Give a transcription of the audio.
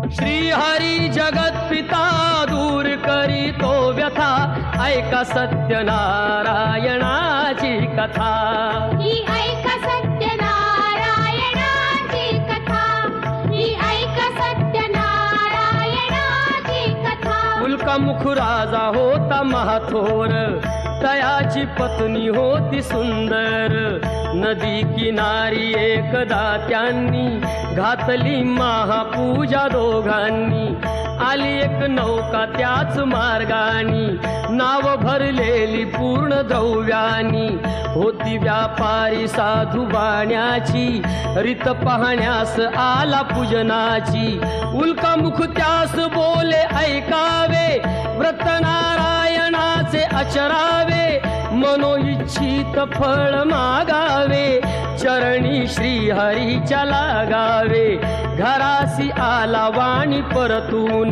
श्री हरी जगत पिता दूर करी तो व्यथा, ऐका सत्यनारायणाची कथा। ही ऐका सत्यनारायणाची कथा, ही ऐका सत्यनारायणाची कथा। उल्कामुख राजा होता महाथोर, तयाची पत्नी होती सुंदर। नदी किनारी एकदा त्यांनी घातली महापूजा दोघांनी। आली एक नौका त्याच मार्गानी, नाव भरलेली पूर्ण द्रव्यानी। होती व्यापारी साधू बाण्याची, रीत पाहण्यास आला पूजनाची। उल्कामुख त्यास बोले ऐकावे, व्रत नारायणाचे आचरावे। मनोइच्छित फळ मागावे, चरणी श्री हरीच्या लागावे। घरासी आला वाणी परतून,